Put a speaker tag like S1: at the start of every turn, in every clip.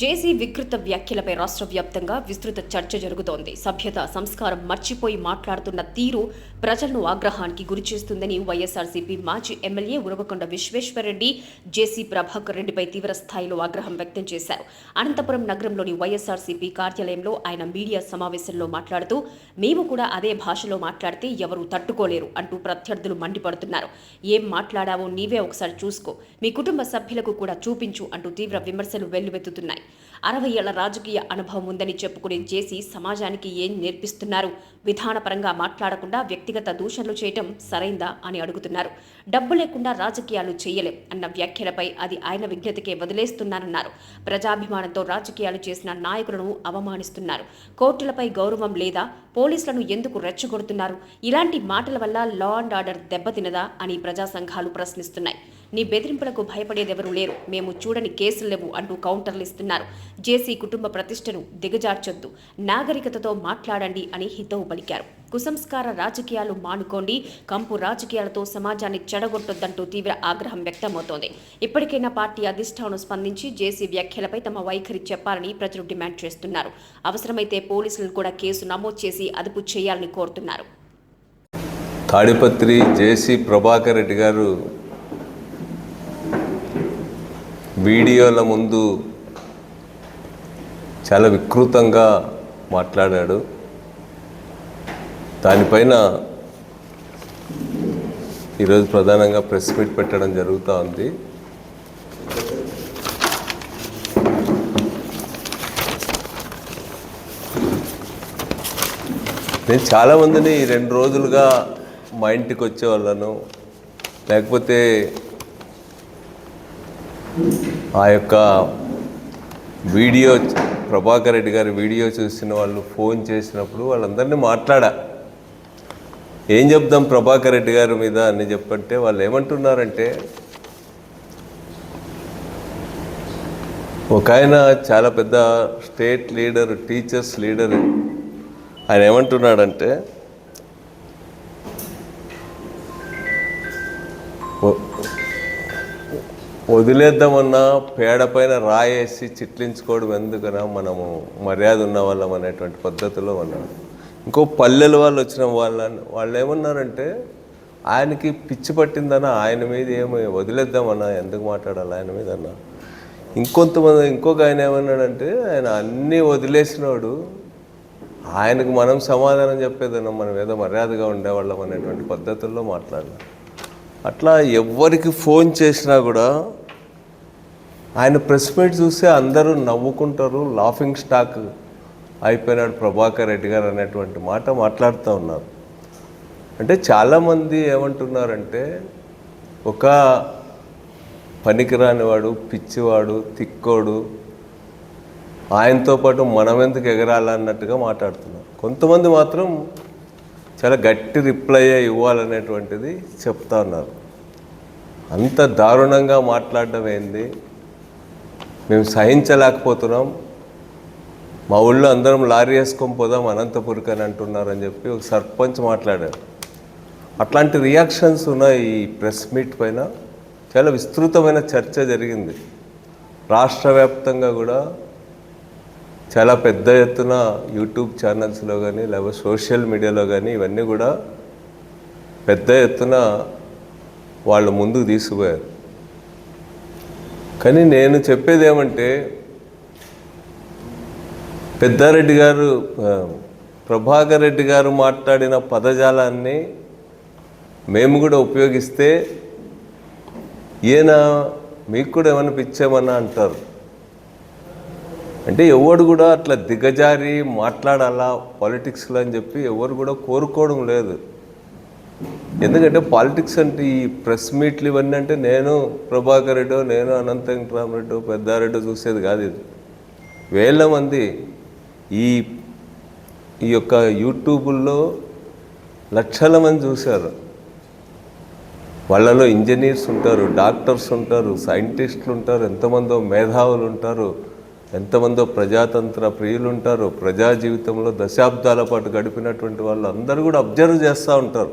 S1: జేసీ వికృత వ్యాఖ్యలపై రాష్ట్ర వ్యాప్తంగా విస్తృత చర్చ జరుగుతోంది. సభ్యత, సంస్కారం మర్చిపోయి మాట్లాడుతున్న తీరు ప్రజలను ఆగ్రహానికి గురిచేస్తుందని వైఎస్ఆర్సీపీ మాజీ ఎమ్మెల్యే ఉరవకొండ విశ్వేశ్వరరెడ్డి జేసీ ప్రభాకర్ రెడ్డిపై తీవ్ర స్థాయిలో ఆగ్రహం వ్యక్తం చేశారు. అనంతపురం నగరంలోని వైఎస్ఆర్సీపీ కార్యాలయంలో ఆయన మీడియా సమావేశంలో మాట్లాడుతూ, మేము కూడా అదే భాషలో మాట్లాడితే ఎవరూ తట్టుకోలేరు అంటూ ప్రత్యర్థులు మండిపడుతున్నారు. ఏం మాట్లాడావో నీవే ఒకసారి చూసుకో, మీ కుటుంబ సభ్యులకు కూడా చూపించు అంటూ తీవ్ర విమర్శలు వెల్లువెత్తుతున్నాయి. 60 ఏళ్ల రాజకీయ అనుభవం ఉందని చెప్పుకునే జేసీ సమాజానికి ఏం నేర్పిస్తున్నారు? విధానపరంగా మాట్లాడకుండా వ్యక్తిగత దూషణలు చేయటం సరైందా అని అడుగుతున్నారు. డబ్బు లేకుండా రాజకీయాలు చేయలేం అన్న వ్యాఖ్యలపై అది ఆయన విజ్ఞతకే వదిలేస్తున్నారన్నారు. ప్రజాభిమానంతో రాజకీయాలు చేసిన నాయకులను అవమానిస్తున్నారు. కోర్టులపై గౌరవం లేదా? పోలీసులను ఎందుకు రెచ్చగొడుతున్నారు? ఇలాంటి మాటల వల్ల లా అండ్ ఆర్డర్ దెబ్బతినదా అని ప్రజా సంఘాలు ప్రశ్నిస్తున్నాయి. నీ బెదిరింపులకు భయపడేదెవరూ లేరు, మేము చూడని కేసులు లేవు అంటూ కౌంటర్లు ఇస్తున్నారు. జేసీ కుటుంబ ప్రతిష్టను దిగజార్చొద్దు, నాగరికతతో మాట్లాడండి అని హితవు పలికారు. కుసంస్కార రాజకీయాలు మానుకోండి, కంపు రాజకీయాలతో సమాజాన్ని చెడగొట్టొద్దంటూ తీవ్ర ఆగ్రహం వ్యక్తమవుతోంది. ఇప్పటికైనా పార్టీ అధిష్టానం స్పందించి జేసీ వ్యాఖ్యలపై తమ వైఖరి చెప్పాలని ప్రజలు డిమాండ్ చేస్తున్నారు. అవసరమైతే పోలీసులను కూడా కేసు నమోదు చేసి అదుపు చేయాలని కోరుతున్నారు.
S2: తాడిపత్రి జేసీ ప్రభాకర్ రెడ్డి గారు వీడియోల ముందు చాలా వికృతంగా మాట్లాడాడు. దానిపైన ఈరోజు ప్రధానంగా ప్రెస్ మీట్ పెట్టడం జరుగుతూ ఉంది. నేను చాలామందిని 2 రోజులుగా మా ఇంటికి వచ్చేవాళ్ళను, లేకపోతే ఆ యొక్క వీడియో ప్రభాకర్ రెడ్డి గారి వీడియో చూసిన వాళ్ళు ఫోన్ చేసినప్పుడు వాళ్ళందరినీ మాట్లాడా, ఏం చెప్దాం ప్రభాకర్ రెడ్డి గారి మీద అని చెప్పంటే వాళ్ళు ఏమంటున్నారంటే, ఒక ఆయన చాలా పెద్ద స్టేట్ లీడర్, టీచర్స్ లీడర్, ఆయన ఏమంటున్నాడంటే, వదిలేద్దామన్నా పేడ పైన రాయేసి చిట్లించుకోవడం ఎందుకన్నా, మనము మర్యాద ఉన్న వాళ్ళం అనేటువంటి పద్ధతిలో ఉన్నాడు. ఇంకో పల్లెల వాళ్ళు వచ్చిన వాళ్ళు ఏమన్నారంటే, ఆయనకి పిచ్చి పట్టిందన్నా, ఆయన మీద ఏమో వదిలేద్దామన్నా, ఎందుకు మాట్లాడాలి ఆయన మీద అన్నా. ఇంకొక ఆయన ఏమన్నాడంటే, ఆయన అన్నీ వదిలేసినాడు, ఆయనకు మనం సమాధానం చెప్పేదన్నా, మనం ఏదో మర్యాదగా ఉండేవాళ్ళం అనేటువంటి పద్ధతుల్లో మాట్లాడాలి. అట్లా ఎవరికి ఫోన్ చేసినా కూడా ఆయన ప్రెస్ మీట్ చూస్తే అందరూ నవ్వుకుంటారు, లాఫింగ్ స్టాక్ అయిపోయినాడు ప్రభాకర్ రెడ్డి గారు అనేటువంటి మాట మాట్లాడుతూ ఉన్నారు. అంటే చాలామంది ఏమంటున్నారంటే, ఒక పనికిరానివాడు, పిచ్చివాడు, తిక్కోడు, ఆయనతో పాటు మనం ఎందుకు ఎగరాలన్నట్టుగా మాట్లాడుతున్నారు. కొంతమంది మాత్రం చాలా గట్టి రిప్లై ఇవ్వాలనేటువంటిది చెప్తా ఉన్నారు. అంత దారుణంగా మాట్లాడడం ఏంది, మేము సహించలేకపోతున్నాం, మా ఊళ్ళో అందరం లారీ వేసుకొని పోదాం అనంతపురికి అని అంటున్నారని చెప్పి ఒక సర్పంచ్ మాట్లాడారు. అట్లాంటి రియాక్షన్స్ ఉన్నాయి. ఈ ప్రెస్ మీట్ పైన చాలా విస్తృతమైన చర్చ జరిగింది. రాష్ట్ర వ్యాప్తంగా కూడా చాలా పెద్ద ఎత్తున యూట్యూబ్ ఛానల్స్లో కానీ లేకపోతే సోషల్ మీడియాలో కానీ ఇవన్నీ కూడా పెద్ద ఎత్తున వాళ్ళు ముందుకు తీసుకుపోయారు. కానీ నేను చెప్పేది ఏమంటే, పెద్దారెడ్డి గారు, ప్రభాకర్ రెడ్డి గారు మాట్లాడిన పదజాలాన్ని మేము కూడా ఉపయోగిస్తే ఈయన మీకు కూడా ఏమైనా పిచ్చేమన్నా అంటారు. అంటే ఎవడు కూడా అట్లా దిగజారి మాట్లాడాలా పాలిటిక్స్లో అని చెప్పి ఎవరు కూడా కోరుకోవడం లేదు. ఎందుకంటే పాలిటిక్స్ అంటే ఈ ప్రెస్ మీట్లు ఇవన్నీ అంటే నేను ప్రభాకర్ రెడ్డో, నేను అనంత వెంకటరామరెడ్డో, పెద్దారెడ్డో చూసేది కాదు. ఇది వేల మంది ఈ యొక్క యూట్యూబుల్లో లక్షల మంది చూశారు. వాళ్ళలో ఇంజనీర్స్ ఉంటారు, డాక్టర్స్ ఉంటారు, సైంటిస్టులు ఉంటారు, ఎంతమందో మేధావులు ఉంటారు, ఎంతమందో ప్రజాతంత్ర ప్రియులు ఉంటారు, ప్రజా జీవితంలో దశాబ్దాల పాటు గడిపినటువంటి వాళ్ళు అందరూ కూడా అబ్జర్వ్ చేస్తూ ఉంటారు.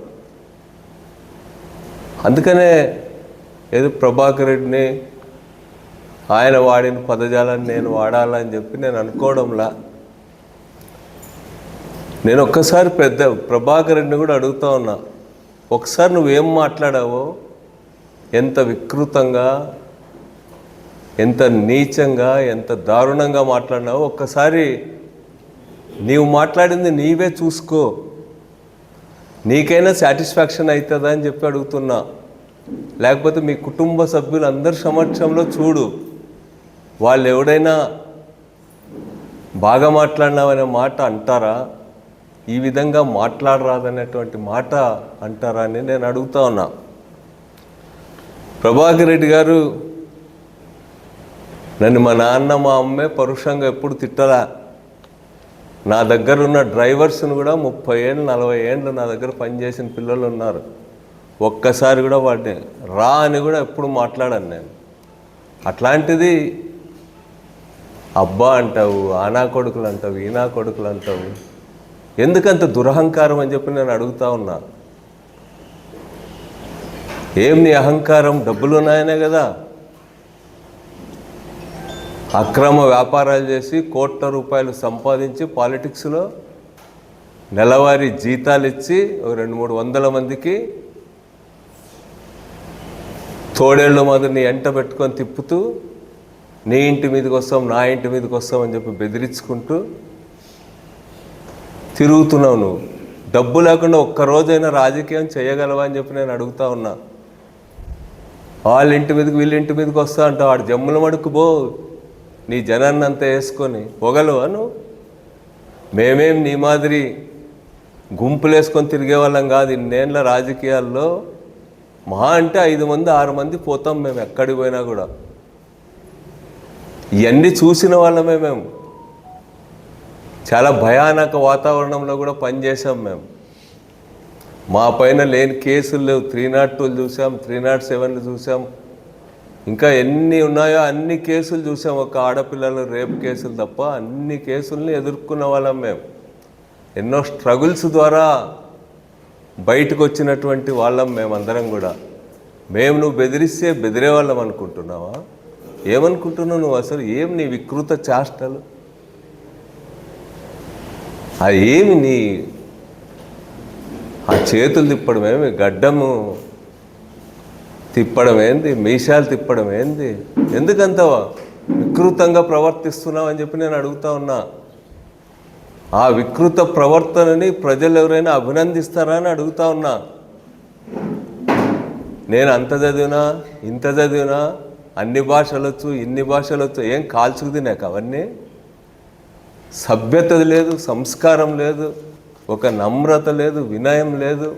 S2: అందుకనే ఏదో ప్రభాకర్ రెడ్డిని ఆయన వాడిన పదజాలాన్ని నేను వాడాలని చెప్పి నేను అనుకోవడంలా. నేను ఒక్కసారి పెద్ద ప్రభాకర్ రెడ్డిని కూడా అడుగుతా ఉన్నా, ఒకసారి నువ్వేం మాట్లాడావో, ఎంత వికృతంగా, ఎంత నీచంగా, ఎంత దారుణంగా మాట్లాడినావో ఒక్కసారి నీవు మాట్లాడింది నీవే చూసుకో, నీకైనా సాటిస్ఫాక్షన్ అవుతుందా అని చెప్పి అడుగుతున్నా. లేకపోతే మీ కుటుంబ సభ్యులు అందరి సమక్షంలో చూడు, వాళ్ళు ఎవడైనా బాగా మాట్లాడినావనే మాట అంటారా, ఈ విధంగా మాట్లాడరాదనేటువంటి మాట అంటారా అని నేను అడుగుతా ఉన్నా. ప్రభాకర్ రెడ్డి గారు నన్ను మా నాన్న మా అమ్మే పరుషంగా ఎప్పుడు తిట్టరా. నా దగ్గర ఉన్న డ్రైవర్స్ను కూడా 30 ఏళ్ళు 40 ఏళ్ళు నా దగ్గర పనిచేసిన పిల్లలు ఉన్నారు. ఒక్కసారి కూడా వాడిని రా అని కూడా ఎప్పుడు మాట్లాడాను నేను. అట్లాంటిది అబ్బా అంటావు, ఆనా కొడుకులు అంటావు, ఈనా కొడుకులు అంటావు, ఎందుకంత దురహంకారం అని చెప్పి నేను అడుగుతా ఉన్నా. ఏం నీ అహంకారం? డబ్బులు ఉన్నాయనే కదా. అక్రమ వ్యాపారాలు చేసి కోట్ల రూపాయలు సంపాదించి పాలిటిక్స్లో నెలవారీ జీతాలు ఇచ్చి 200-300 మందికి తోడేళ్ళు మాదిరి నీ ఎంట పెట్టుకొని తిప్పుతూ, నీ ఇంటి మీదకి వస్తాం, నా ఇంటి మీదకి వస్తాం అని చెప్పి బెదిరించుకుంటూ తిరుగుతున్నావు. నువ్వు డబ్బు లేకుండా ఒక్కరోజైనా రాజకీయం చేయగలవా అని చెప్పి నేను అడుగుతా ఉన్నా. వాళ్ళ ఇంటి మీదకి వీళ్ళ ఇంటి మీదకి వస్తా అంటావు, వాడు జమ్ముల మడుకు పో, నీ జనాన్ని అంతా వేసుకొని పోగలవా నువ్వు? మేమేం నీ మాదిరి గుంపులు వేసుకొని తిరిగే వాళ్ళం కాదు. ఇన్నేళ్ళ రాజకీయాల్లో మహా అంటే 5 మంది 6 మంది పోతాం మేము ఎక్కడికి పోయినా కూడా. ఇవన్నీ చూసిన వాళ్ళమే మేము. చాలా భయానక వాతావరణంలో కూడా పనిచేసాం మేము. మా పైన లేని కేసులు లేవు. 302 చూసాం, 307 చూసాం, ఇంకా ఎన్ని ఉన్నాయో అన్ని కేసులు చూసాం. ఒక ఆడపిల్లలు రేప్ కేసులు తప్ప అన్ని కేసుల్ని ఎదుర్కొన్న వాళ్ళం మేము. ఎన్నో స్ట్రగుల్స్ ద్వారా బయటకు వచ్చినటువంటి వాళ్ళం మేమందరం కూడా. మేము నువ్వు బెదిరిస్తే బెదిరే వాళ్ళం అనుకుంటున్నావా? ఏమనుకుంటున్నావు నువ్వు? అసలు ఏం నీ వికృత చేష్టలు? అది ఏమి నీ ఆ చేతులు తిప్పడం ఏమి, గడ్డము తిప్పడం ఏంది, మీసాలు తిప్పడం ఏంది, ఎందుకంత వికృతంగా ప్రవర్తిస్తున్నావు అని చెప్పి నేను అడుగుతా ఉన్నా. ఆ వికృత ప్రవర్తనని ప్రజలు ఎవరైనా అభినందిస్తారా అని అడుగుతా ఉన్నా. నేను అంత చదివినా, ఇంత చదివినా, అన్ని భాషలు వచ్చు, ఇన్ని భాషలు వచ్చు, ఏం కాల్చుకు తినాక అవన్నీ? సభ్యత లేదు, సంస్కారం లేదు, ఒక నమ్రత లేదు, వినయం లేదు.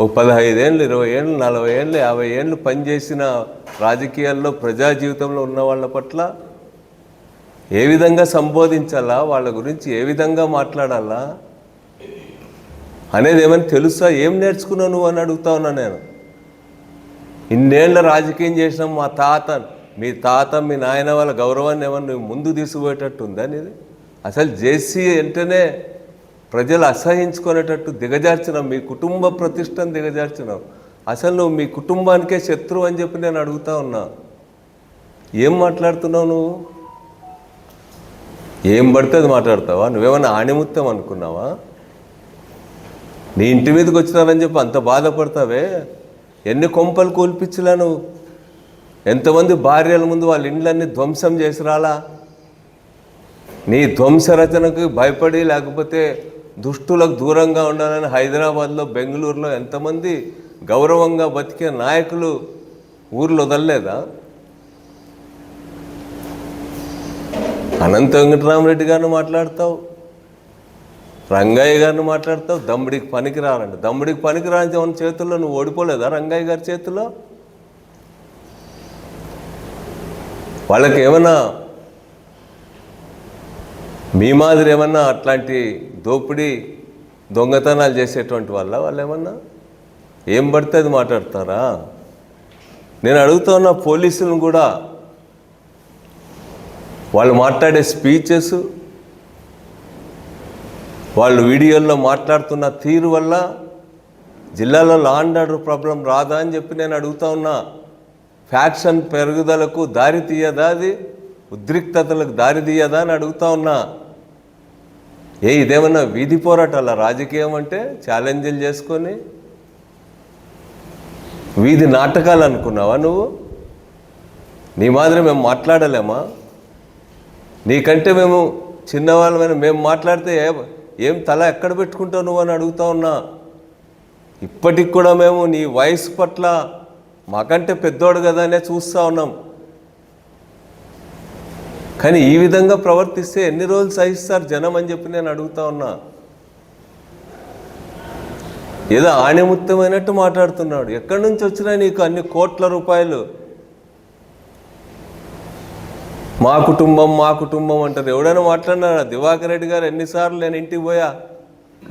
S2: ఒక 15 ఏళ్ళు 20 ఏళ్ళు 40 ఏళ్ళు 50 ఏళ్ళు పనిచేసిన రాజకీయాల్లో ప్రజా జీవితంలో ఉన్న వాళ్ళ పట్ల ఏ విధంగా సంబోధించాలా, వాళ్ళ గురించి ఏ విధంగా మాట్లాడాలా అనేది ఏమైనా తెలుసా? ఏం నేర్చుకున్నావు నువ్వు అని అడుగుతా ఉన్నా నేను. ఇన్నేళ్ల రాజకీయం చేసినాం. మా తాత, మీ తాత, మీ నాయన వాళ్ళ గౌరవాన్ని ఏమన్నా నువ్వు ముందు తీసుకుపోయేటట్టు ఉందా నీది? అసలు జేసీ అంటేనే ప్రజలు అసహించుకునేటట్టు దిగజార్చినావు. మీ కుటుంబ ప్రతిష్టను దిగజార్చినావు. అసలు నువ్వు మీ కుటుంబానికే శత్రువు అని చెప్పి నేను అడుగుతా ఉన్నా. ఏం మాట్లాడుతున్నావు నువ్వు? ఏం పడితే అది మాట్లాడతావా? నువ్వేమన్నా ఆణిముత్యం అనుకున్నావా? నీ ఇంటి మీదకి వచ్చినారని చెప్పి అంత బాధపడతావే? ఎన్ని కొంపలు కూల్పించలా నువ్వు? ఎంతమంది భార్యల ముందు వాళ్ళ ఇండ్లన్నీ ధ్వంసం చేసి రాలా? నీ ధ్వంస రచనకు భయపడి, లేకపోతే దుష్టులకు దూరంగా ఉండాలని హైదరాబాద్లో, బెంగళూరులో ఎంతమంది గౌరవంగా బతికే నాయకులు ఊర్లో వదలలేదా? అనంత వెంకటరామరెడ్డి గారిని మాట్లాడతావు, రంగయ్య గారిని మాట్లాడతావు. దమ్ముడికి పనికిరాలంట. దమ్ముడికి పనికిరాని ఉన్న చేతుల్లో నువ్వు ఓడిపోలేదా రంగయ్య గారి చేతిలో? వాళ్ళకి ఏమన్నా మీ మాదిరి ఏమన్నా అట్లాంటి దోపిడీ దొంగతనాలు చేసేటువంటి వాళ్ళు ఏమన్నా ఏం పడితే అది మాట్లాడతారా? నేను అడుగుతా ఉన్న పోలీసులను కూడా, వాళ్ళు మాట్లాడే స్పీచెస్, వాళ్ళు వీడియోల్లో మాట్లాడుతున్న తీరు వల్ల జిల్లాలో లా అండ్ ఆర్డర్ ప్రాబ్లం రాదా అని చెప్పి నేను అడుగుతా ఉన్నా. ఫ్యాక్షన్ పెరుగుదలకు దారి తీయదా, అది ఉద్రిక్తతలకు దారి తీయదా అని అడుగుతా ఉన్నా. ఇదేమన్నా వీధి పోరాటాల రాజకీయం అంటే ఛాలెంజ్లు చేసుకొని వీధి నాటకాలు అనుకున్నావా నువ్వు? నీ మాదిరి మేము మాట్లాడలేమా? నీకంటే మేము చిన్నవాళ్ళమైన మేము మాట్లాడితే ఏం తల ఎక్కడ పెట్టుకుంటావు నువ్వు అని అడుగుతా ఉన్నా. ఇప్పటికి కూడా మేము నీ వయసు పట్ల మాకంటే పెద్దోడు కదా అనే చూస్తూ ఉన్నాం. కానీ ఈ విధంగా ప్రవర్తిస్తే ఎన్ని రోజులు సహిస్తారు జనం అని చెప్పి నేను అడుగుతా ఉన్నా. ఏదో ఆణిముత్యమైనట్టు మాట్లాడుతున్నాడు. ఎక్కడి నుంచి వచ్చినా నీకు అన్ని కోట్ల రూపాయలు? మా కుటుంబం అంటారు. ఎవడైనా మాట్లాడినారా? దివాకర్ రెడ్డి గారు ఎన్నిసార్లు నేను ఇంటికి పోయా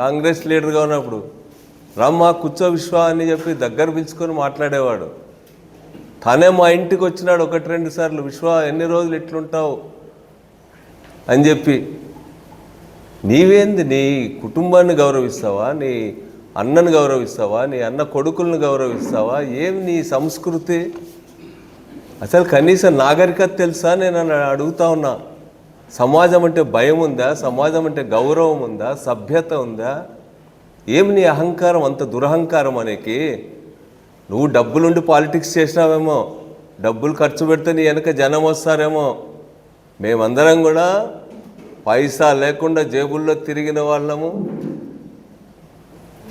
S2: కాంగ్రెస్ లీడర్గా ఉన్నప్పుడు, రమ్మా కూర్చో విశ్వ అని చెప్పి దగ్గర పిలుచుకొని మాట్లాడేవాడు. తనే మా ఇంటికి వచ్చినాడు 1-2 సార్లు, విశ్వ ఎన్ని రోజులు ఇట్లుంటావు అని చెప్పి. నీవేంది? నీ కుటుంబాన్ని గౌరవిస్తావా? నీ అన్నను గౌరవిస్తావా? నీ అన్న కొడుకులను గౌరవిస్తావా? ఏం నీ సంస్కృతి? అసలు కనీసం నాగరికత తెలుసా? నేను అడుగుతా ఉన్నా. సమాజం అంటే భయం ఉందా? సమాజం అంటే గౌరవం ఉందా? సభ్యత ఉందా? ఏమి నీ అహంకారం, అంత దురహంకారం అనేకి? నువ్వు డబ్బులుండి పాలిటిక్స్ చేసినావేమో, డబ్బులు ఖర్చు పెడితే నీ వెనక జనం వస్తారేమో. మేమందరం కూడా పైసా లేకుండా జేబుల్లో తిరిగిన వాళ్ళము,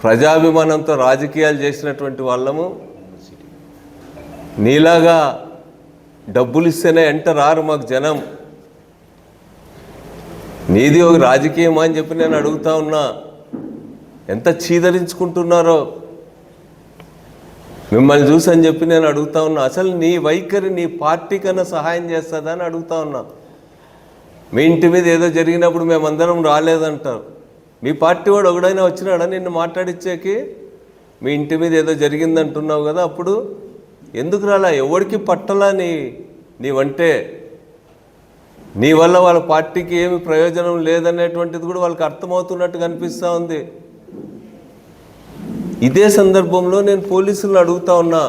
S2: ప్రజాభిమానంతో రాజకీయాలు చేసినటువంటి వాళ్ళము. నీలాగా డబ్బులు ఇస్తేనే ఎంట రారు మాకు జనం. నీది ఒక రాజకీయమా అని చెప్పి నేను అడుగుతా ఉన్నా. ఎంత చీదరించుకుంటున్నారో మిమ్మల్ని చూసి అని చెప్పి నేను అడుగుతా ఉన్నా. అసలు నీ వైఖరి నీ పార్టీ కన్నా సహాయం చేస్తుందా అని అడుగుతా ఉన్నా. మీ ఇంటి మీద ఏదో జరిగినప్పుడు మేమందరం రాలేదంటారు. మీ పార్టీ వాడు ఒకడైనా వచ్చినాడా నిన్ను మాట్లాడిచ్చేకి? మీ ఇంటి మీద ఏదో జరిగిందంటున్నావు కదా, అప్పుడు ఎందుకు రాలా? ఎవరికి పట్టలా నీవంటే? నీ వల్ల వాళ్ళ పార్టీకి ఏమి ప్రయోజనం లేదనేటువంటిది కూడా వాళ్ళకి అర్థమవుతున్నట్టు కనిపిస్తూ ఉంది. ఇదే సందర్భంలో నేను పోలీసులను అడుగుతా ఉన్నా.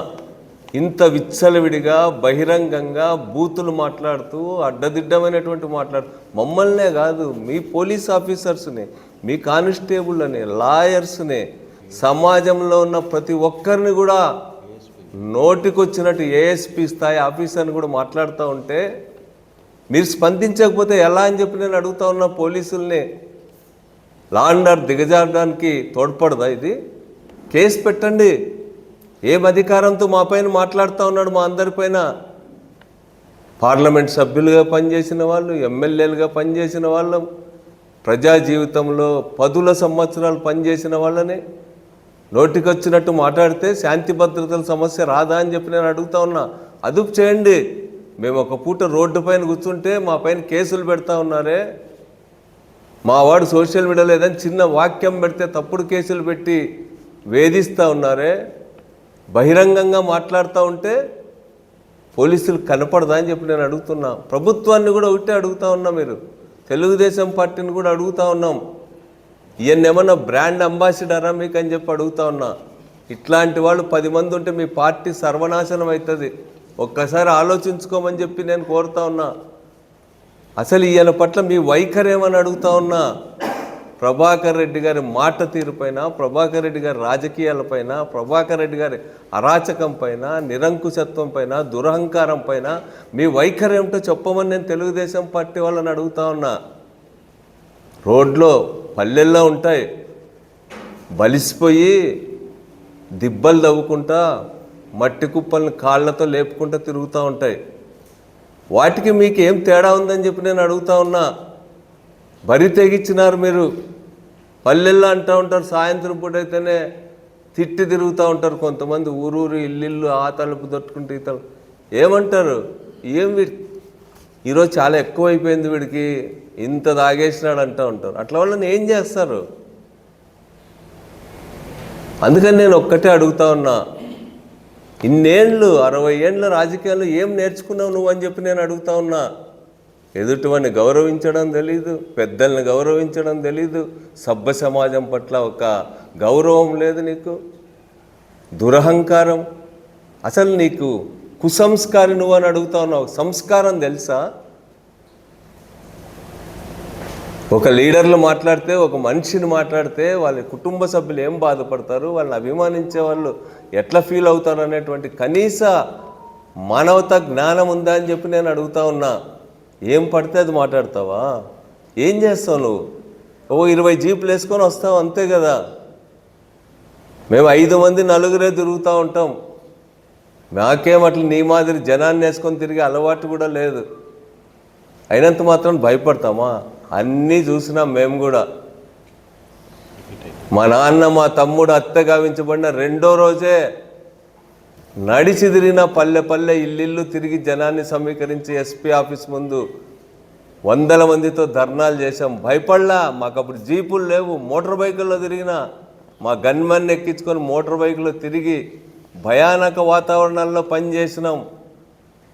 S2: ఇంత విచ్చలవిడిగా బహిరంగంగా బూతులు మాట్లాడుతూ అడ్డదిడ్డమైనటువంటి మమ్మల్నే కాదు, మీ పోలీస్ ఆఫీసర్స్ని, మీ కానిస్టేబుల్ని, లాయర్స్ని, సమాజంలో ఉన్న ప్రతి ఒక్కరిని కూడా నోటికొచ్చినట్టు ఏఎస్పీ స్థాయి ఆఫీసర్ని కూడా మాట్లాడుతూ ఉంటే మీరు స్పందించకపోతే ఎలా అని చెప్పి నేను అడుగుతా ఉన్నా పోలీసుల్ని. లా అండ్ ఆర్డర్ దిగజారడానికి తోడ్పడదా ఇది? కేసు పెట్టండి. ఏం అధికారంతో మా పైన మాట్లాడుతూ ఉన్నాడు? మా అందరిపైన పార్లమెంట్ సభ్యులుగా పనిచేసిన వాళ్ళు, ఎమ్మెల్యేలుగా పనిచేసిన వాళ్ళం, ప్రజా జీవితంలో 10 సంవత్సరాలు పనిచేసిన వాళ్ళని నోటికొచ్చినట్టు మాట్లాడితే శాంతి భద్రతల సమస్య రాదా అని చెప్పి నేను అడుగుతా ఉన్నా. అదుపు చేయండి. మేము ఒక పూట రోడ్డు పైన కూర్చుంటే మా పైన కేసులు పెడతా ఉన్నారే. మా వాడు సోషల్ మీడియాలో ఏదైనా చిన్న వాక్యం పెడితే తప్పుడు కేసులు పెట్టి వేధిస్తూ ఉన్నారే. బహిరంగంగా మాట్లాడుతూ ఉంటే పోలీసులు కనపడదా అని చెప్పి నేను అడుగుతున్నా. ప్రభుత్వాన్ని కూడా ఒకటే అడుగుతా ఉన్నా. మీరు తెలుగుదేశం పార్టీని కూడా అడుగుతా ఉన్నాం. ఈయన ఏమన్నా బ్రాండ్ అంబాసిడరా మీకు అని చెప్పి అడుగుతా ఉన్నా. ఇట్లాంటి వాళ్ళు 10 మంది ఉంటే మీ పార్టీ సర్వనాశనం అవుతుంది. ఒక్కసారి ఆలోచించుకోమని చెప్పి నేను కోరుతా ఉన్నా. అసలు ఈయన పట్ల మీ వైఖరి ఏమని అడుగుతా ఉన్నా. ప్రభాకర్ రెడ్డి గారి మాట తీరుపైన, ప్రభాకర్ రెడ్డి గారి రాజకీయాలపైన, ప్రభాకర్ రెడ్డి గారి అరాచకం పైన, నిరంకుశత్వం పైన, దురహంకారం పైన మీ వైఖరి ఏమిటో చెప్పమని నేను తెలుగుదేశం పార్టీ వాళ్ళని అడుగుతా ఉన్నా. రోడ్లో పల్లెల్లో ఉంటాయి, బలిసిపోయి దిబ్బలు తవ్వుకుంటా మట్టి కుప్పల్ని కాళ్ళతో లేపుకుంటూ తిరుగుతూ ఉంటాయి. వాటికి మీకు ఏం తేడా ఉందని చెప్పి నేను అడుగుతా ఉన్నా. బరి తెగించినారు మీరు. పల్లెల్లో అంటూ ఉంటారు, సాయంత్రం పూట అయితేనే తిట్టి తిరుగుతూ ఉంటారు కొంతమంది, ఊరూరు ఇల్లు ఆ తలుపు తొట్టుకుంటూ ఈ తలుపు ఏమంటారు? ఏం ఈరోజు చాలా ఎక్కువైపోయింది వీడికి, ఇంత తాగేసినాడు అంటూ ఉంటారు. అట్లా వాళ్ళని ఏం చేస్తారు? అందుకని నేను ఒక్కటే అడుగుతా ఉన్నా. ఇన్నేళ్ళు 60 ఏళ్ళ రాజకీయాల్లో ఏం నేర్చుకున్నావు నువ్వు అని చెప్పి నేను అడుగుతా ఉన్నా. ఎదుటివాడిని గౌరవించడం తెలీదు, పెద్దల్ని గౌరవించడం తెలీదు, సభ్య సమాజం పట్ల ఒక గౌరవం లేదు నీకు, దురహంకారం. అసలు నీకు కుసంస్కారి నువ్వు అని అడుగుతా ఉన్నావు. సంస్కారం తెలుసా? ఒక లీడర్లు మాట్లాడితే, ఒక మనిషిని మాట్లాడితే వాళ్ళ కుటుంబ సభ్యులు ఏం బాధపడతారు, వాళ్ళని అభిమానించే వాళ్ళు ఎట్లా ఫీల్ అవుతారు అనేటువంటి కనీస మానవతా జ్ఞానం ఉందా అని చెప్పి నేను అడుగుతా ఉన్నా. ఏం పడితే అది మాట్లాడతావా? ఏం చేస్తావు నువ్వు? 20 జీపులు వేసుకొని వస్తావు అంతే కదా. మేము 5 మంది నలుగురే తిరుగుతూ ఉంటాం. నాకేం అట్లా నీ మాదిరి జనాన్ని వేసుకొని తిరిగే అలవాటు కూడా లేదు. అయినంత మాత్రం భయపడతామా? అన్నీ చూసినాం మేము కూడా. మా నాన్న మా తమ్ముడు అత్త గావించబడిన 2వ రోజే నడిచి తిరిగిన పల్లె పల్లె ఇల్లు తిరిగి జనాన్ని సమీకరించి ఎస్పీ ఆఫీస్ ముందు 100 మందితో ధర్నాలు చేశాం. భయపడలా. మాకు అప్పుడు జీపులు లేవు, మోటార్ బైకుల్లో తిరిగిన మా గన్మెన్ ఎక్కించుకొని మోటార్ బైకులో తిరిగి భయానక వాతావరణాల్లో పనిచేసినాం.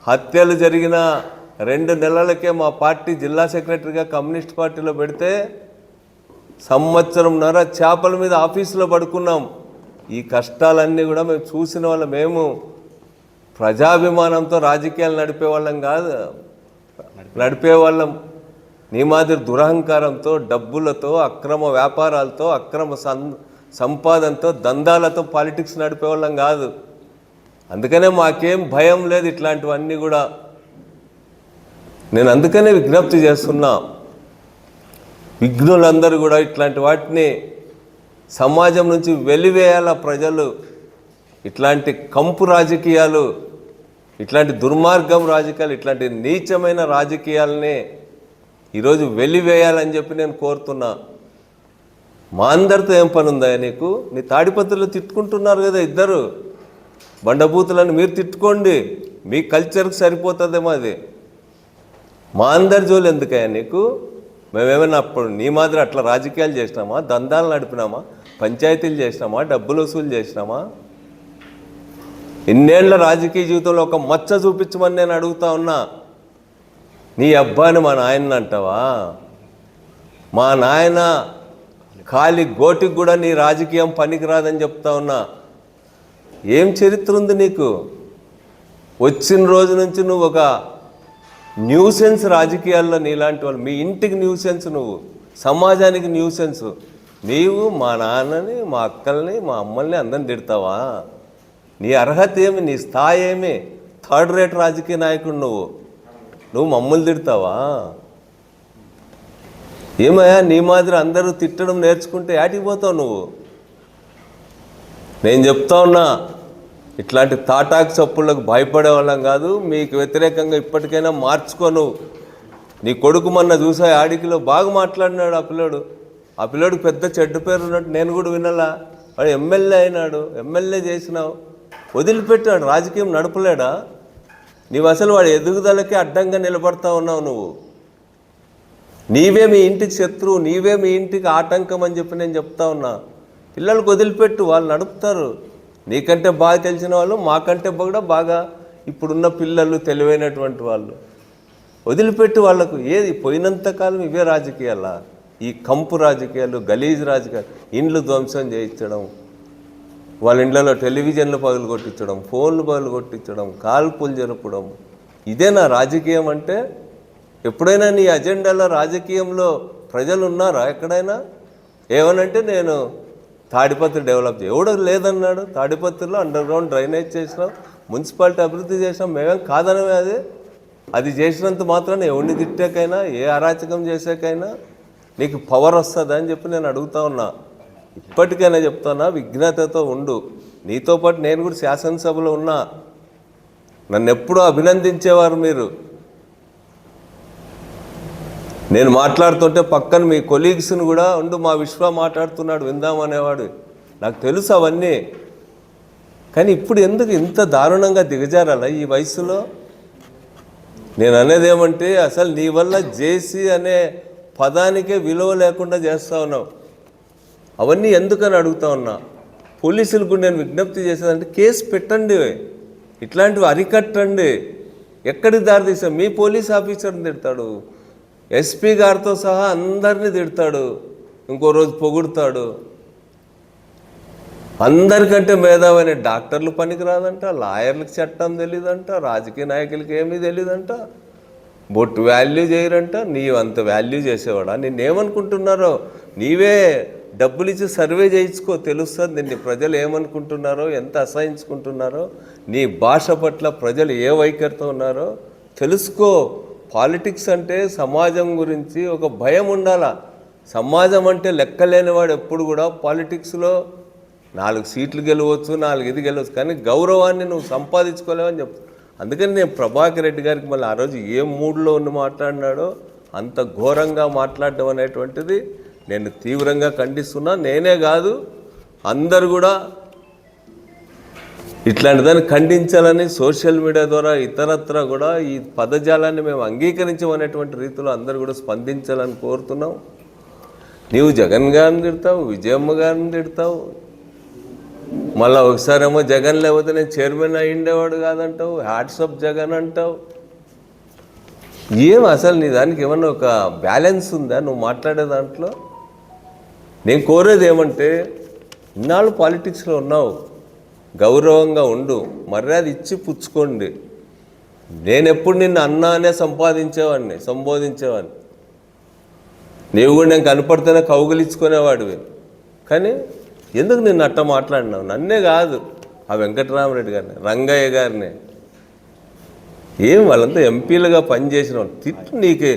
S2: హత్యలు జరిగిన 2 నెలలకే మా పార్టీ జిల్లా సెక్రటరీగా కమ్యూనిస్ట్ పార్టీలో పెడితే 1.5 సంవత్సరంన్నర చేపల మీద ఆఫీసులో పడుకున్నాం. ఈ కష్టాలన్నీ కూడా మేము చూసిన వాళ్ళం. మేము ప్రజాభిమానంతో రాజకీయాలు నడిపేవాళ్ళం కాదు, నడిపేవాళ్ళం నీ మాదిరి దురహంకారంతో, డబ్బులతో, అక్రమ వ్యాపారాలతో, అక్రమ సంపాదనతో, దందాలతో పాలిటిక్స్ నడిపేవాళ్ళం కాదు. అందుకనే మాకేం భయం లేదు ఇట్లాంటివన్నీ కూడా. నేను అందుకనే విజ్ఞప్తి చేస్తున్నా, విఘ్నులందరూ కూడా ఇట్లాంటి వాటిని సమాజం నుంచి వెలివేయాల ప్రజలు. ఇట్లాంటి కంపు రాజకీయాలు, ఇట్లాంటి దుర్మార్గం రాజకీయాలు, ఇట్లాంటి నీచమైన రాజకీయాలని ఈరోజు వెలివేయాలని చెప్పి నేను కోరుతున్నా. మా అందరితో ఏం పని ఉందా నీకు? నీ తాడిపత్రులు తిట్టుకుంటున్నారు కదా ఇద్దరు బండబూతులని, మీరు తిట్టుకోండి, మీ కల్చర్కి సరిపోతుందేమో అది. మా అందరి జోలు ఎందుకయ్యా నీకు? మేమేమైనా అప్పుడు నీ మాదిరి అట్లా రాజకీయాలు చేసినామా? దందాలు నడిపినామా? పంచాయతీలు చేసినామా? డబ్బులు వసూలు చేసినామా? ఇన్నేళ్ల రాజకీయ జీవితంలో ఒక మచ్చ చూపించమని నేను అడుగుతా ఉన్నా. నీ అబ్బాయిని మా నాయన అంటావా? మా నాయన ఖాళీ గోటికి కూడా నీ రాజకీయం పనికిరాదని చెప్తా ఉన్నా. ఏం చరిత్ర ఉంది నీకు? వచ్చిన రోజు నుంచి నువ్వు ఒక న్యూసెన్స్ రాజకీయాల్లో. నీలాంటి వాళ్ళు, మీ ఇంటికి న్యూసెన్స్, నువ్వు సమాజానికి న్యూసెన్స్. నీవు మా నాన్నని, మా అక్కల్ని, మా అమ్మల్ని అందరిని తిడతావా? నీ అర్హత ఏమి? నీ స్థాయి ఏమి? 3rd రేట్ రాజకీయ నాయకుడు నువ్వు మమ్మల్ని తిడతావా? ఏమయ్యా నీ మాదిరి అందరూ తిట్టడం నేర్చుకుంటే యాటికి పోతావు నువ్వు? నేను చెప్తా ఉన్నా, ఇట్లాంటి తాటాకు చప్పుళ్ళకు భయపడే వాళ్ళం కాదు. మీకు వ్యతిరేకంగా ఇప్పటికైనా మార్చుకోను. నీ కొడుకు మొన్న చూసా ఆడికిలో బాగా మాట్లాడినాడు ఆ పిల్లోడు పెద్ద చెడ్డ పేరు ఉన్నట్టు నేను కూడా వినాలా? వాడు ఎమ్మెల్యే అయినాడు, ఎమ్మెల్యే చేసినావు, వదిలిపెట్టాడు, రాజకీయం నడపలేడా? నీవు అసలు వాడి ఎదుగుదలకే అడ్డంగా నిలబడతా ఉన్నావు. నువ్వు నీవే మీ ఇంటికి శత్రువు, నీవే మీ ఇంటికి ఆటంకం అని చెప్పి నేను చెప్తా ఉన్నా. పిల్లలకు వదిలిపెట్టు, వాళ్ళు నడుపుతారు. నీకంటే బాగా తెలిసిన వాళ్ళు, మాకంటే కూడా బాగా ఇప్పుడున్న పిల్లలు తెలివైనటువంటి వాళ్ళు. వదిలిపెట్టు వాళ్ళకు. ఏది పోయినంతకాలం ఇవే రాజకీయాలా? ఈ కంపు రాజకీయాలు, గలీజ్ రాజకీయాలు, ఇండ్లు ధ్వంసం చేయించడం, వాళ్ళ ఇండ్లలో టెలివిజన్లు పగులు కొట్టించడం, ఫోన్లు పగులు కొట్టించడం, కాల్పులు జరపడం. ఇదేనా రాజకీయం అంటే? ఎప్పుడైనా నీ అజెండాలో రాజకీయంలో ప్రజలు ఉన్నారా ఎక్కడైనా? ఏమనంటే నేను తాడిపత్రి డెవలప్ ఎవడో లేదన్నాడు. తాడిపత్రిలో అండర్గ్రౌండ్ డ్రైనేజ్ చేసినాం, మున్సిపాలిటీ అభివృద్ధి చేసినాం. మేమేం కాదనమే. అది చేసినంత మాత్రాన ఎవరిని తిట్టాకైనా, ఏ అరాచకం చేసాకైనా నీకు పవర్ వస్తుందా అని చెప్పి నేను అడుగుతా ఉన్నా. ఇప్పటికైనా చెప్తున్నా, విజ్ఞతతో ఉండు. నీతో పాటు నేను కూడా శాసనసభలో ఉన్నా. నన్ను ఎప్పుడూ అభినందించేవారు మీరు. నేను మాట్లాడుతుంటే పక్కన మీ కొలీగ్స్ని కూడా ఉండు, మా విశ్వ మాట్లాడుతున్నాడు విందామనేవాడు. నాకు తెలుసు అవన్నీ. కానీ ఇప్పుడు ఎందుకు ఇంత దారుణంగా దిగజారాల ఈ వయసులో? నేను అనేది ఏమంటే, అసలు నీ వల్ల జేసీ అనే పదానికే విలువ లేకుండా చేస్తూ ఉన్నావు. అవన్నీ ఎందుకని అడుగుతా ఉన్నా. పోలీసులకు నేను విజ్ఞప్తి చేసేదంటే, కేసు పెట్టండి, ఇట్లాంటివి అరికట్టండి. ఎక్కడికి దారి తీసావు? మీ పోలీస్ ఆఫీసర్ని తిడతాడు, ఎస్పీ గారితో సహా అందరినీ తిడతాడు, ఇంకో రోజు పొగుడుతాడు. అందరికంటే మేధావైన డాక్టర్లు పనికిరాదంట, లాయర్లకు చట్టం తెలియదంట, రాజకీయ నాయకులకి ఏమీ తెలియదంట, బొట్టు వాల్యూ చేయరంట. నీవు అంత వాల్యూ చేసేవాడా? నిన్నేమనుకుంటున్నారో నీవే డబ్బులు ఇచ్చి సర్వే చేయించుకో, తెలుస్తుంది నిన్ను ప్రజలు ఏమనుకుంటున్నారో, ఎంత అసహించుకుంటున్నారో, నీ భాష పట్ల ప్రజలు ఏ వైఖరితో ఉన్నారో తెలుసుకో. పాలిటిక్స్ అంటే సమాజం గురించి ఒక భయం ఉండాలా. సమాజం అంటే లెక్కలేనివాడు ఎప్పుడు కూడా పాలిటిక్స్లో 4 సీట్లు గెలవచ్చు, 4 ఇది గెలవచ్చు, కానీ గౌరవాన్ని నువ్వు సంపాదించుకోలేవని చెప్తాను. అందుకని నేను ప్రభాకర్ రెడ్డి గారికి మళ్ళీ ఆ రోజు ఏ మూడ్లో ఉండి మాట్లాడినాడో అంత ఘోరంగా మాట్లాడడం అనేటువంటిది నేను తీవ్రంగా ఖండిస్తున్నా. నేనే కాదు, అందరు కూడా ఇట్లాంటి దాన్ని ఖండించాలని సోషల్ మీడియా ద్వారా ఇతరత్ర కూడా ఈ పదజాలాన్ని మేము అంగీకరించమనేటువంటి రీతిలో అందరూ కూడా స్పందించాలని కోరుతున్నాం. నీవు జగన్ గారిని తిడతావు, విజయమ్మ గారిని తిడతావు, మళ్ళీ ఒకసారేమో జగన్ లేకపోతే నేను చైర్మన్ అయ్యిండేవాడు కాదంటావు, హ్యాట్సప్ జగన్ అంటావు. ఏం అసలు నీ దానికి ఏమన్నా ఒక బ్యాలెన్స్ ఉందా నువ్వు మాట్లాడే దాంట్లో? నేను కోరేది ఏమంటే, ఇన్నాళ్ళు పాలిటిక్స్లో ఉన్నావు, గౌరవంగా ఉండు, మర్యాద ఇచ్చి పుచ్చుకోండి. నేను ఎప్పుడు నిన్ను అన్నానే సంబోధించేవాడిని. నీవు కూడా నేను కనపడితేనే కౌగులించుకునేవాడివి. కానీ ఎందుకు నిన్ను అట్ట మాట్లాడినావు? నన్నే కాదు, ఆ వెంకటరామరెడ్డి గారిని, రంగయ్య గారిని, ఏం వాళ్ళంతా ఎంపీలుగా పనిచేసిన తిట్టు. నీకు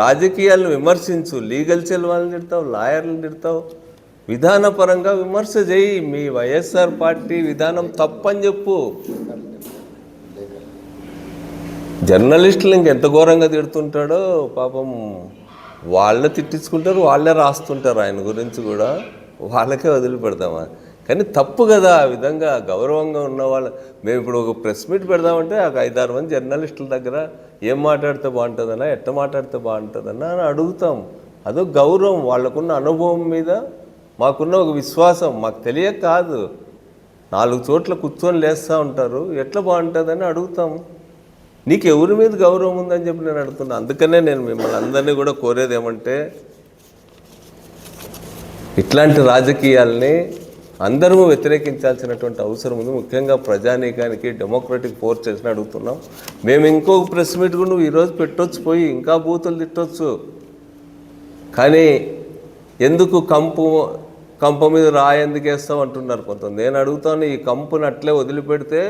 S2: రాజకీయాలను విమర్శించు, లీగల్ సెల్ వాళ్ళని తిడతావు, లాయర్లను తిడతావు, విధానపరంగా విమర్శ చేయి. మీ వైఎస్ఆర్ పార్టీ విధానం తప్పని చెప్పు. జర్నలిస్టులు ఇంకెంత ఘోరంగా తిడుతుంటాడో పాపం. వాళ్ళే తిట్టించుకుంటారు, వాళ్ళే రాస్తుంటారు ఆయన గురించి కూడా, వాళ్ళకే వదిలిపెడతామా? కానీ తప్పు కదా ఆ విధంగా గౌరవంగా ఉన్న వాళ్ళు. మేము ఇప్పుడు ఒక ప్రెస్ మీట్ పెడదామంటే ఒక 5-6 మంది జర్నలిస్టుల దగ్గర ఏం మాట్లాడితే బాగుంటుందన్నా, ఎట్ట మాట్లాడితే బాగుంటుందన్నా అని అడుగుతాం. అదో గౌరవం, వాళ్ళకున్న అనుభవం మీద మాకున్న ఒక విశ్వాసం. మాకు తెలియక కాదు, 4 చోట్ల కూర్చొని లేస్తూ ఉంటారు, ఎట్లా బాగుంటుందని అడుగుతాం. నీకు ఎవరి మీద గౌరవం ఉందని చెప్పి నేను అడుగుతున్నా. అందుకనే నేను మిమ్మల్ని అందరినీ కూడా కోరేది ఏమంటే, ఇట్లాంటి రాజకీయాల్ని అందరూ వ్యతిరేకించాల్సినటువంటి అవసరం ఉంది. ముఖ్యంగా ప్రజానీకానికి, డెమోక్రటిక్ ఫోర్సెస్ని అడుగుతున్నాం. మేము ఇంకొక ప్రెస్ మీట్ కూడా నువ్వు ఈరోజు పెట్టొచ్చు, పోయి ఇంకా బూతులు తిట్టొచ్చు, కానీ ఎందుకు కంప మీద రాయి ఎందుకు వేస్తావు అంటున్నారు కొంతమంది. నేను అడుగుతాను, ఈ కంపుని అట్లే వదిలిపెడితే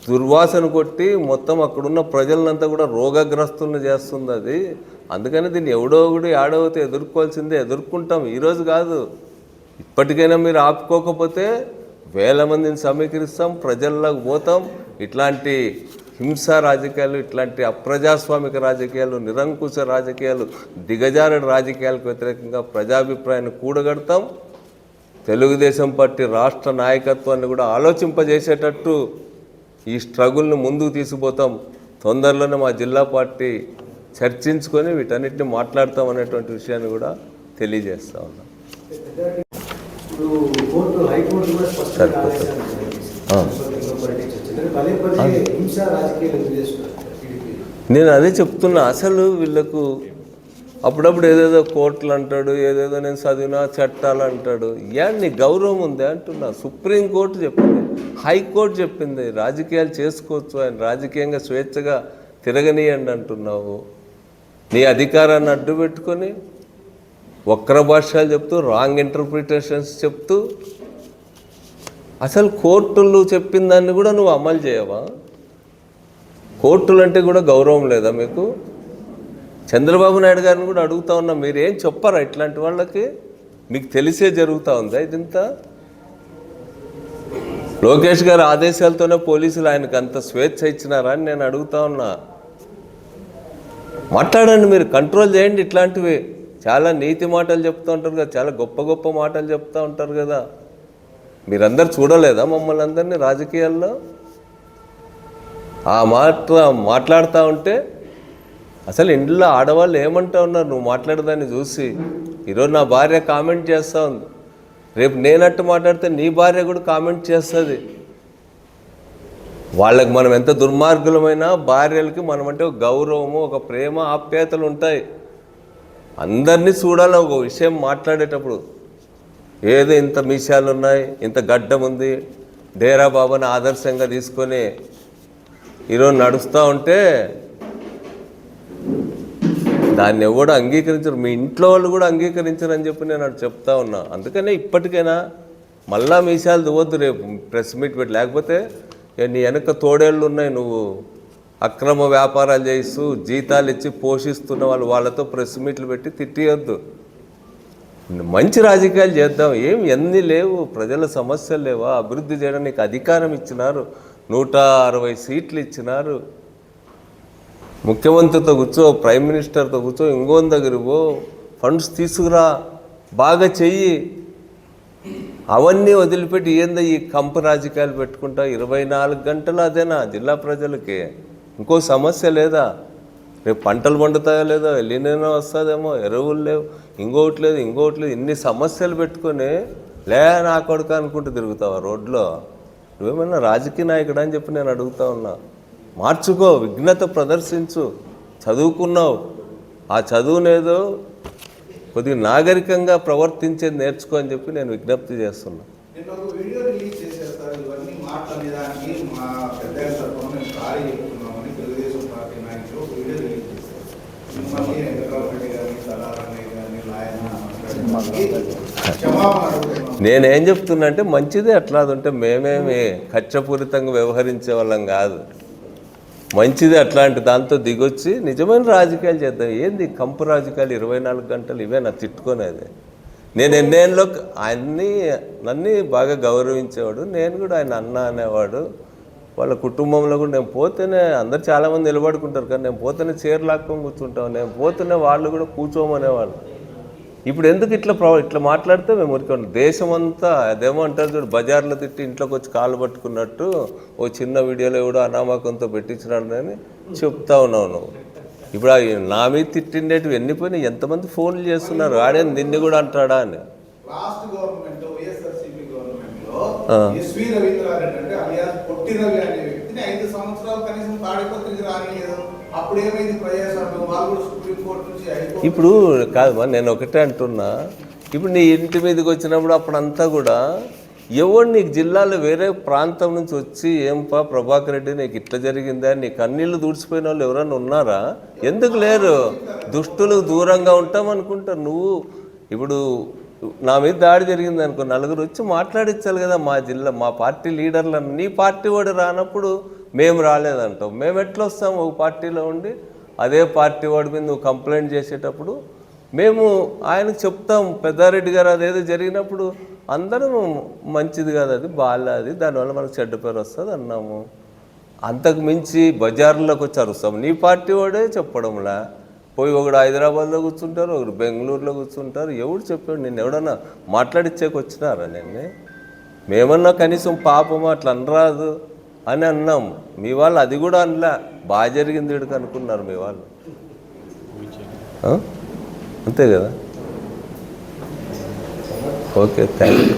S2: దుర్వాసన కొట్టి మొత్తం అక్కడున్న ప్రజలంతా కూడా రోగగ్రస్తులను చేస్తుంది అది. అందుకని దీన్ని ఎవడో ఒకటి ఆడవతే ఎదుర్కోవాల్సిందే, ఎదుర్కొంటాం. ఈరోజు కాదు, ఇప్పటికైనా మీరు ఆపుకోకపోతే 1000 మందిని సమీకరిస్తాం, ప్రజల్లోకి పోతాం. ఇట్లాంటి హింసా రాజకీయాలు, ఇట్లాంటి అప్రజాస్వామిక రాజకీయాలు, నిరంకుశ రాజకీయాలు, దిగజారుడు రాజకీయాలకు వ్యతిరేకంగా ప్రజాభిప్రాయాన్ని కూడగడతాం. తెలుగుదేశం పార్టీ రాష్ట్ర నాయకత్వాన్ని కూడా ఆలోచింపజేసేటట్టు ఈ స్ట్రగుల్ని ముందుకు తీసుకుపోతాం. తొందరలోనే మా జిల్లా పార్టీ చర్చించుకొని వీటన్నిటిని మాట్లాడతాం అనేటువంటి విషయాన్ని కూడా తెలియజేస్తా ఉన్నాం. నేను అదే చెప్తున్నా. అసలు వీళ్ళకు అప్పుడప్పుడు ఏదేదో కోర్టులు అంటాడు, ఏదేదో నేను చదివినా చట్టాలు అంటాడు. నీ గౌరవం ఉంది అంటున్నా. సుప్రీంకోర్టు చెప్పింది, హైకోర్టు చెప్పింది రాజకీయాలు చేసుకోవచ్చు, ఆయన రాజకీయంగా స్వేచ్ఛగా తిరగనీయండి అంటున్నావు. నీ అధికారాన్ని అడ్డు పెట్టుకొని వక్ర భాష్యాలు చెప్తూ, రాంగ్ ఇంటర్ప్రిటేషన్స్ చెప్తూ, అసలు కోర్టులు చెప్పిన దాన్ని కూడా నువ్వు అమలు చేయవా? కోర్టులు అంటే కూడా గౌరవం లేదా మీకు? చంద్రబాబు నాయుడు గారిని కూడా అడుగుతా ఉన్నా, మీరేం చెప్పరా ఇట్లాంటి వాళ్ళకి? మీకు తెలిసే జరుగుతూ ఉందా ఇదంతా? లోకేష్ గారి ఆదేశాలతోనే పోలీసులు ఆయనకు అంత స్వేచ్ఛ ఇచ్చినారా అని నేను అడుగుతా ఉన్నా. మాట్లాడండి, మీరు కంట్రోల్ చేయండి. ఇట్లాంటివి చాలా నీతి మాటలు చెప్తూ ఉంటారు కదా, చాలా గొప్ప గొప్ప మాటలు చెప్తూ ఉంటారు కదా. మీరందరు చూడలేదా మమ్మల్ని అందరినీ రాజకీయాల్లో? ఆ మాట్లాడుతూ ఉంటే అసలు ఇంట్లో ఆడవాళ్ళు ఏమంటా ఉన్నారు నువ్వు మాట్లాడదాన్ని చూసి? ఈరోజు నా భార్య కామెంట్ చేస్తూ ఉంది, రేపు నేనట్టు మాట్లాడితే నీ భార్య కూడా కామెంట్ చేస్తుంది. వాళ్ళకి మనం ఎంత దుర్మార్గులమైనా భార్యలకి మనం అంటే ఒక గౌరవము, ఒక ప్రేమ, ఆప్యాయతలు ఉంటాయి. అందరినీ చూడాలి ఒక విషయం మాట్లాడేటప్పుడు. ఏదో ఇంత మీసాలు ఉన్నాయి, ఇంత గడ్డం ఉంది, డేరా బాబాని ఆదర్శంగా తీసుకొని ఈరోజు నడుస్తూ ఉంటే దాన్ని ఎవడు అంగీకరించరు. మీ ఇంట్లో వాళ్ళు కూడా అంగీకరించరని చెప్పి నేను అటు చెప్తా ఉన్నా. అందుకనే ఇప్పటికైనా మళ్ళా మీసాలు దువ్వద్దు రేపు ప్రెస్ మీట్ పెట్టి. లేకపోతే నీ వెనక తోడేళ్ళు ఉన్నాయి, నువ్వు అక్రమ వ్యాపారాలు చేయిస్తూ జీతాలు ఇచ్చి పోషిస్తున్న వాళ్ళతో ప్రెస్ మీట్లు పెట్టి తిట్టియొద్దు. మంచి రాజకీయాలు చేద్దాం. ఎన్ని లేవు, ప్రజల సమస్యలు లేవా? అభివృద్ధి చేయడానికి అధికారం ఇచ్చినారు, 160 సీట్లు ఇచ్చినారు. ముఖ్యమంత్రితో కూర్చో, ప్రైమ్ మినిస్టర్తో కూర్చో, ఇంకోని దగ్గర పో, ఫండ్స్ తీసుకురా, బాగా చెయ్యి. అవన్నీ వదిలిపెట్టి ఏందో ఈ కంపు రాజకీయాలు పెట్టుకుంటా 24 గంటలు అదేనా జిల్లా ప్రజలకి? ఇంకో సమస్య లేదా? రేపు పంటలు పండుతాయో లేదో, ఎల్లినైనా వస్తుందేమో, ఎరువులు లేవు, ఇంకోటి లేదు. ఇన్ని సమస్యలు పెట్టుకొని నా కొడుకు అనుకుంటూ తిరుగుతావా రోడ్లో? నువ్వేమన్నా రాజకీయ నాయకుడు అని చెప్పి నేను అడుగుతా ఉన్నా. మార్చుకో, విఘ్నత ప్రదర్శించు. చదువుకున్నావు, ఆ చదువునేదో కొద్దిగా నాగరికంగా ప్రవర్తించేది నేర్చుకో అని చెప్పి నేను విజ్ఞప్తి చేస్తున్నా.
S3: నేను ఒక వీడియో రిలీజ్ చేశాను సార్. ఇవన్నీ మాట్లాడేదానికి మా పెద్ద తరఫున మేము సారీ చెప్తున్నామని తెలుగుదేశం పార్టీ నాయకులు ఒక వీడియో రిలీజ్ చేశారు. మిమ్మల్ని వెంకటరామరెడ్డి గారిని, సదారామయ్య గారిని, లాయన క్షమాపణ అడుగుతున్నాం.
S2: నేనేం చెప్తున్నా అంటే మంచిదే. అట్లా ఉంటే మేమేమి కక్షపూరితంగా వ్యవహరించే వాళ్ళం కాదు. మంచిది అట్లాంటి దాంతో దిగొచ్చి నిజమైన రాజకీయాలు చేద్దాం. ఏంది కంపు రాజకీయాలు 24 గంటలు? ఇవే నా తిట్టుకునేది. నేను ఎన్నేళ్ళలో నన్ను బాగా గౌరవించేవాడు, నేను కూడా ఆయన అన్న అనేవాడు. వాళ్ళ కుటుంబంలో కూడా నేను పోతేనే అందరు చాలామంది నిలబడుకుంటారు, కానీ నేను పోతేనే చీర లాక్కొని కూర్చుంటాం, నేను పోతేనే వాళ్ళు కూడా కూర్చోమనేవాళ్ళు. ఇప్పుడు ఎందుకు ఇట్లా మాట్లాడితే మేము ఊరుకోండి. దేశం అంతా అదేమో అంటారు చూడు, బజార్లో తిట్టి ఇంట్లోకి వచ్చి కాలు పట్టుకున్నట్టు ఓ చిన్న వీడియోలో కూడా అనామకంతో పెట్టించినాడు అని చెప్తా ఉన్నావు నువ్వు. ఇప్పుడు నా మీద తిట్టిండేటివి ఎన్నిపోయినాయి? ఎంతమంది ఫోన్లు చేస్తున్నారు, ఆడే నిన్ను కూడా అంటాడా అని.
S3: లాస్ట్ గవర్నమెంట్ వైఎస్ఆర్సీపీ గవర్నమెంట్ లో ఎస్వి రవీంద్రారెడ్డి అంటే అలియాస్ పొట్టి రవి అనే వ్యక్తిని 5 సంవత్సరాలు కనీసం తాడిపత్రికి రానిలేదు. అప్పుడు ఏమైంది? ప్రజాస్వామ్యం వాళ్ళు కూడా సుప్రీంకోర్టు నుంచి
S2: ఇప్పుడు కాదమ్మా, నేను ఒకటే అంటున్నా. ఇప్పుడు నీ ఇంటి మీదకి వచ్చినప్పుడు అప్పుడంతా కూడా ఎవరు నీకు జిల్లాలో వేరే ప్రాంతం నుంచి వచ్చి ఏంపా ప్రభాకర్ రెడ్డి నీకు ఇట్లా జరిగిందా, నీ కన్నీళ్ళు దూడ్చిపోయిన వాళ్ళు ఎవరన్నా ఉన్నారా? ఎందుకు లేరు? దుష్టులకు దూరంగా ఉంటాం అనుకుంటారు. నువ్వు ఇప్పుడు నా మీద దాడి జరిగింది అనుకో, 4 వచ్చి మాట్లాడించాలి కదా మా జిల్లా, మా పార్టీ లీడర్లను. నీ పార్టీ వాడు రానప్పుడు మేము రాలేదంటావు. మేము ఎట్లా వస్తాము? ఒక పార్టీలో ఉండి అదే పార్టీ వాడి మీద నువ్వు కంప్లైంట్ చేసేటప్పుడు మేము ఆయనకు చెప్తాం, పెద్దారెడ్డి గారు అదేదో జరిగినప్పుడు అందరం మంచిది కాదు, అది బాగాలేదు, దానివల్ల మనకు చెడ్డ పేరు వస్తుంది అన్నాము. అంతకు మించి బజార్లోకి వచ్చి అరుస్తాం. నీ పార్టీ వాడే చెప్పడంలా. పోయి ఒకడు హైదరాబాద్లో కూర్చుంటారు, ఒకరు బెంగళూరులో కూర్చుంటారు. ఎవడు చెప్పాడు? నేను ఎవడన్నా మాట్లాడిచ్చేకి వచ్చినారా? మేమన్నా కనీసం పాపమా అట్లా అనరాదు అని అన్నాం. మీ వాళ్ళు అది కూడా అనలే. బాగా జరిగింది వీడికి అనుకున్నారు మీ వాళ్ళు. అంతే కదా? Okay, thank you.